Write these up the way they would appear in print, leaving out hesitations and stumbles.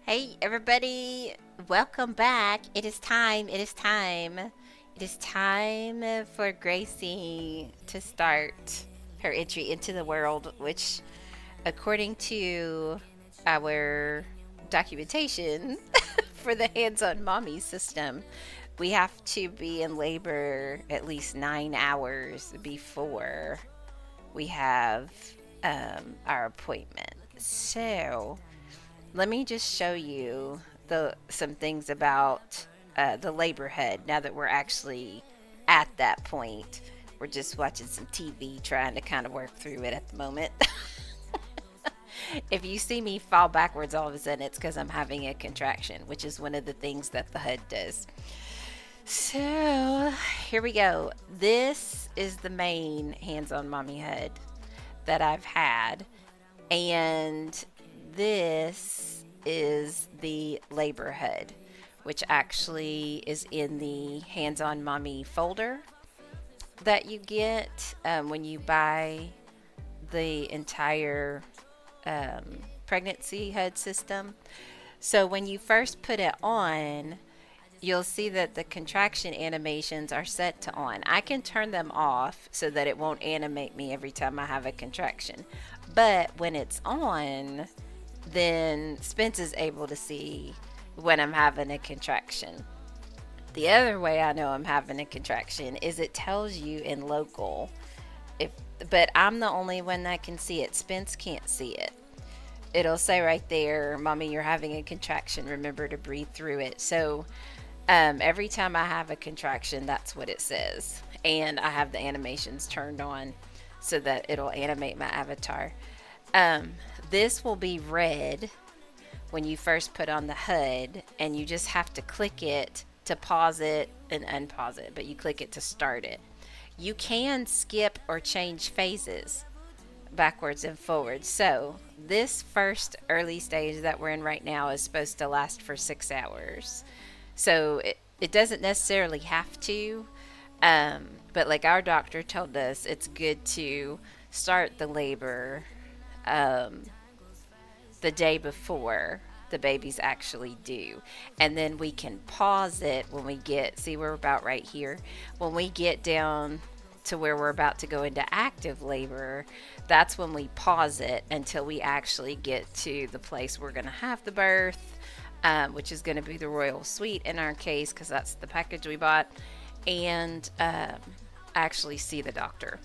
Hey, everybody, welcome back. It is time. It is time. It is time for Gracie to start her entry into the world, which, according to our documentation for the hands on mommy system, we have to be in labor at least 9 hours before we have our appointment. So, let me just show you the some things about the labor head now that we're actually at that point. We're just watching some TV trying to kind of work through it at the moment. If you see me fall backwards all of a sudden, it's because I'm having a contraction, which is one of the things that the HUD does. So here we go. This is the main hands on mommy HUD that I've had. And this is the labor HUD, which actually is in the Hands on Mommy folder that you get when you buy the entire pregnancy HUD system. So when you first put it on, you'll see that the contraction animations are set to on. I can turn them off so that it won't animate me every time I have a contraction. But when it's on, then Spence is able to see when I'm having a contraction. The other way I know I'm having a contraction is it tells you in local. If but I'm the only one that can see it. Spence can't see it. It'll say right there, "Mommy, you're having a contraction. Remember to breathe through it." So every time I have a contraction, that's what it says. And I have the animations turned on so that it'll animate my avatar. Um, this will be red when you first put on the HUD, and you just have to click it to pause it and unpause it, but you click it to start it. You can skip or change phases backwards and forwards. So, this first early stage that we're in right now is supposed to last for 6 hours. So, it doesn't necessarily have to, but like our doctor told us, it's good to start the labor um, the day before the baby's actually due. And then we can pause it when we get, see, we're about right here. When we get down to where we're about to go into active labor, that's when we pause it until we actually get to the place we're going to have the birth, which is going to be the Royal Suite in our case, because that's the package we bought, and actually see the doctor.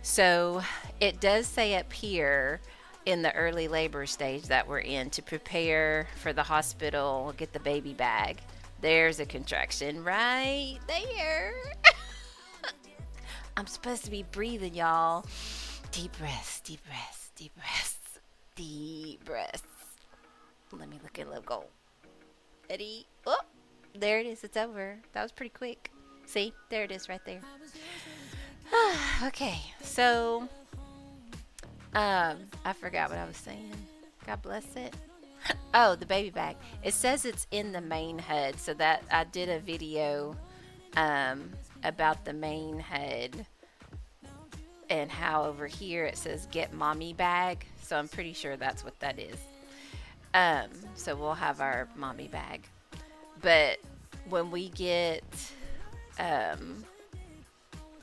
So it does say up here in the early labor stage that we're in to prepare for the hospital, get the baby bag. There's a contraction right there. I'm supposed to be breathing, y'all. Deep breaths, deep breaths, deep breaths, deep breaths. Let me look at logo. Eddie. Oh, there it is. It's over. That was pretty quick. See, there it is right there. Okay, so I forgot what I was saying. God bless it. Oh, the baby bag. It says it's in the main HUD, so that I did a video about the main HUD and how over here it says get mommy bag. So I'm pretty sure that's what that is. So we'll have our mommy bag. But when we get um,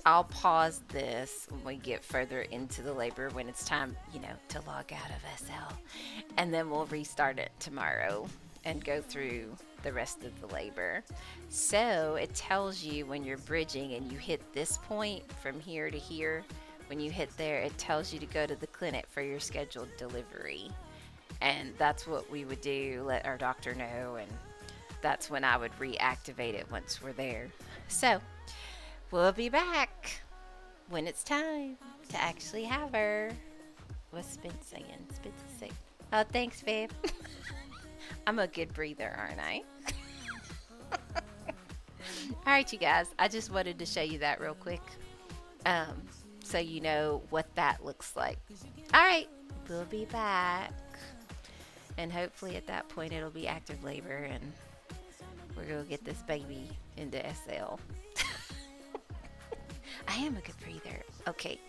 I'll pause this when we get further into the labor when it's time, to log out of SL. And then we'll restart it tomorrow and go through the rest of the labor. So it tells you when you're bridging and you hit this point from here to here, when you hit there, it tells you to go to the clinic for your scheduled delivery. And that's what we would do, let our doctor know, and that's when I would reactivate it once we're there. So we'll be back when it's time to actually have her. What's Spence saying? Spence is saying, "Oh, thanks, babe." I'm a good breather, aren't I? All right, you guys. I just wanted to show you that real quick, um, so you know what that looks like. All right, we'll be back, and hopefully at that point it'll be active labor, and we're gonna get this baby into SL. I am a good breather. Okay.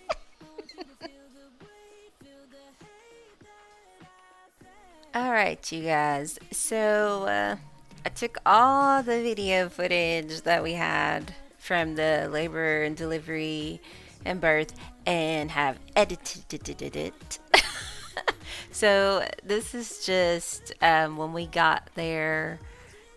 All All right, you guys. So I took all the video footage that we had from the labor and delivery and birth and have edited it. So this is just when we got there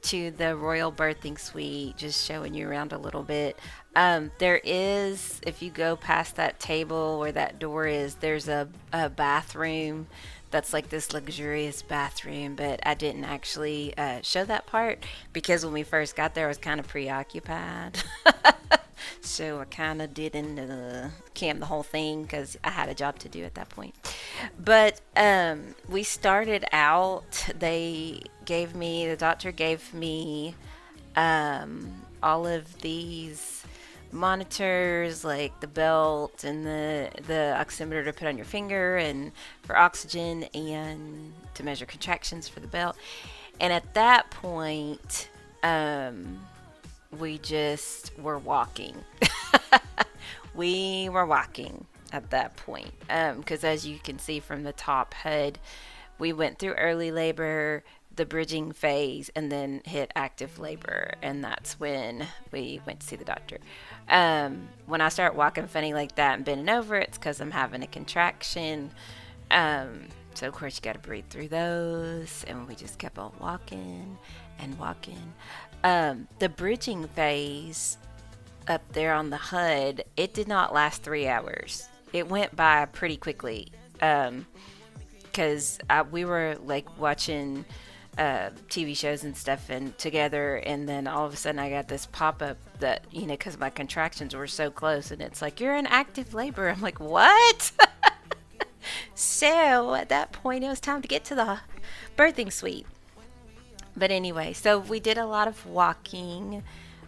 to the royal birthing suite, just showing you around a little bit. There is, if you go past that table where that door is, there's a bathroom that's like this luxurious bathroom, but I didn't actually show that part because when we first got there, I was kind of preoccupied. So I kind of didn't cam the whole thing because I had a job to do at that point. But we started out, the doctor gave me all of these monitors, like the belt and the oximeter to put on your finger and for oxygen and to measure contractions for the belt. And at that point, we just were walking. We were walking at that point because as you can see from the top HUD, we went through early labor, the bridging phase, and then hit active labor, and that's when we went to see the doctor. When I start walking funny like that and bending over, it's because I'm having a contraction. So of course you got to breathe through those, and we just kept on walking and walking. The bridging phase up there on the HUD, it did not last 3 hours. It went by pretty quickly because we were like watching TV shows and stuff and together, and then all of a sudden I got this pop-up that, because my contractions were so close, and it's like, you're in active labor. I'm like, what? So at that point it was time to get to the birthing suite. But anyway, so we did a lot of walking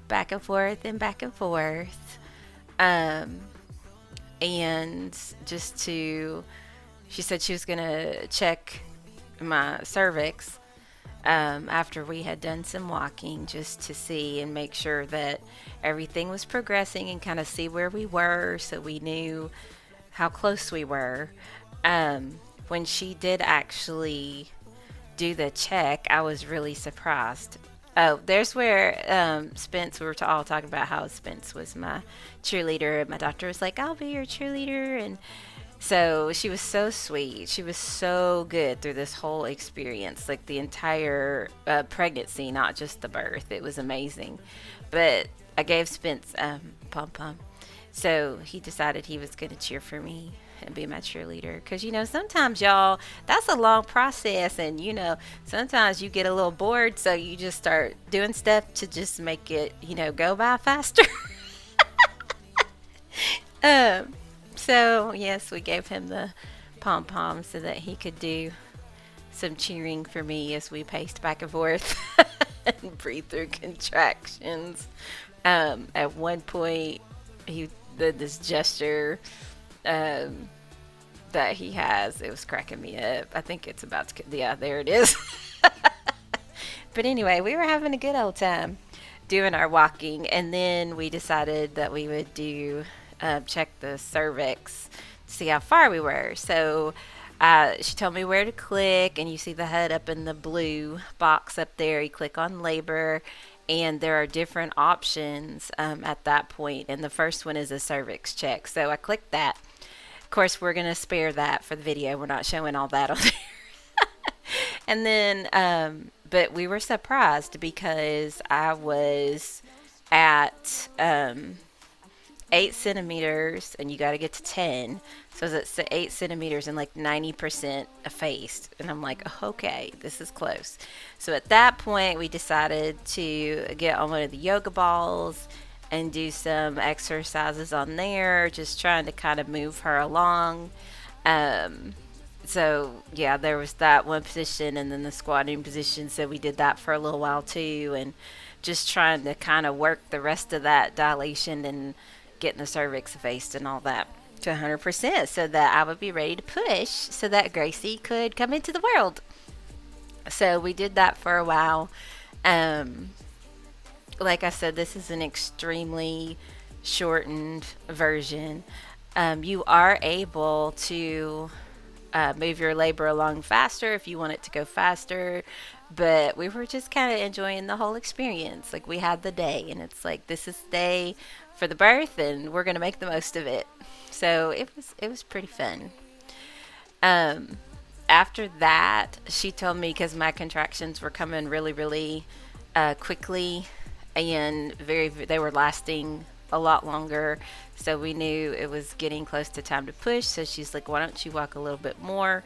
back and forth and back and forth. And just she said she was going to check my cervix after we had done some walking, just to see and make sure that everything was progressing and kind of see where we were so we knew how close we were. When she did actually do the check, I was really surprised. Oh, there's where Spence, we were all talking about how Spence was my cheerleader. My doctor was like, I'll be your cheerleader. And so she was so sweet. She was so good through this whole experience, like the entire pregnancy, not just the birth. It was amazing. But I gave Spence pom-pom. So he decided he was going to cheer for me and be my cheerleader, because sometimes, y'all, that's a long process, and sometimes you get a little bored, so you just start doing stuff to just make it go by faster. So yes, we gave him the pom-pom so that he could do some cheering for me as we paced back and forth and breathe through contractions. At one point he did this gesture that he has. It was cracking me up. I think it's about to, yeah, there it is. But anyway, we were having a good old time doing our walking, and then we decided that we would do check the cervix to see how far we were. So she told me where to click, and you see the HUD up in the blue box up there. You click on labor, and there are different options at that point, and the first one is a cervix check. So I clicked that. Of course, we're going to spare that for the video. We're not showing all that on there. And then, but we were surprised because I was at 8 centimeters, and you got to get to 10. So it's at 8 centimeters and like 90% effaced. And I'm like, okay, this is close. So at that point, we decided to get on one of the yoga balls and do some exercises on there, just trying to kind of move her along. So yeah, there was that one position, and then the squatting position. So we did that for a little while too, and just trying to kind of work the rest of that dilation and getting the cervix effaced and all that to 100%, so that I would be ready to push so that Gracie could come into the world. So we did that for a while. Like I said, this is an extremely shortened version. You are able to move your labor along faster if you want it to go faster. But we were just kind of enjoying the whole experience. Like we had the day, and it's like this is the day for the birth, and we're gonna make the most of it. So it was pretty fun. Um, After that, she told me because my contractions were coming really, really quickly, and they were lasting a lot longer. So we knew it was getting close to time to push. So she's like, "Why don't you walk a little bit more,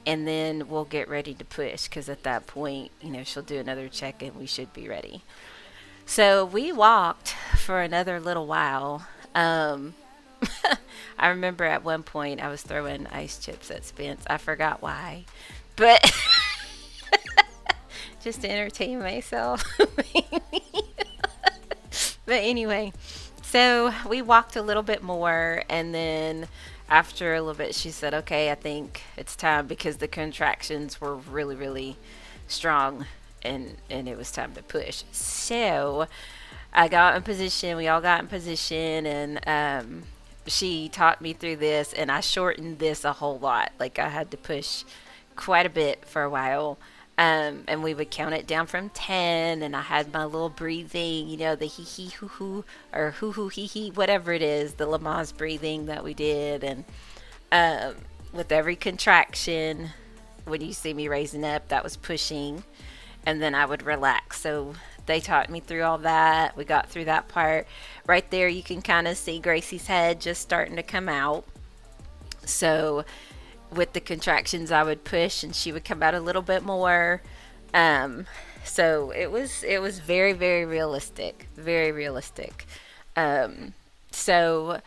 and then we'll get ready to push? Because at that point, she'll do another check, and we should be ready." So we walked for another little while. I remember at one point I was throwing ice chips at Spence. I forgot why, but just to entertain myself. But anyway, so we walked a little bit more, and then after a little bit, she said, "Okay, I think it's time," because the contractions were really, really strong, and it was time to push. So I got in position. We all got in position, and she taught me through this, and I shortened this a whole lot. Like I had to push quite a bit for a while. And we would count it down from 10, and I had my little breathing, the hee hee hoo hoo, or hoo hoo hee hee, whatever it is, the Lamaze breathing that we did. And with every contraction, when you see me raising up, that was pushing, and then I would relax. So they taught me through all that. We got through that part. Right there, you can kind of see Gracie's head just starting to come out. So with the contractions, I would push and she would come out a little bit more. So it was very, very realistic, very realistic. So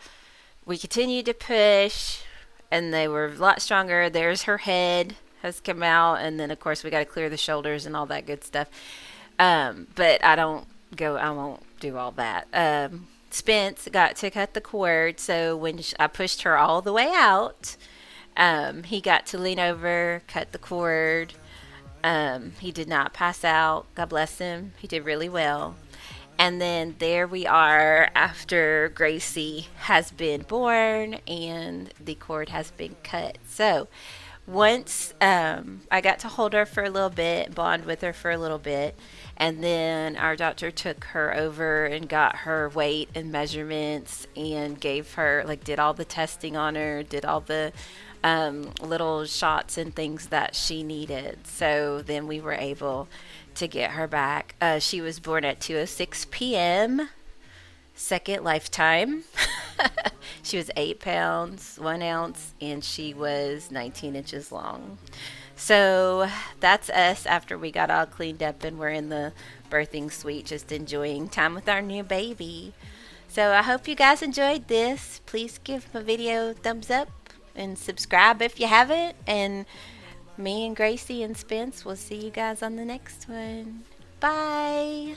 we continued to push, and they were a lot stronger. There's her head has come out, and then of course we got to clear the shoulders and all that good stuff. But I won't do all that. Spence got to cut the cord, so when I pushed her all the way out, he got to lean over, cut the cord. He did not pass out. God bless him. He did really well. And then there we are after Gracie has been born and the cord has been cut. So once I got to hold her for a little bit, bond with her for a little bit, and then our doctor took her over and got her weight and measurements and gave her, like, did all the testing on her, did all the little shots and things that she needed. So then we were able to get her back. She was born at 2:06 p.m. Second lifetime. She was 8 pounds, 1 ounce, and she was 19 inches long. So that's us after we got all cleaned up and we're in the birthing suite just enjoying time with our new baby. So I hope you guys enjoyed this. Please give my video a thumbs up and subscribe if you haven't. And me and Gracie and Spence will see you guys on the next one. Bye.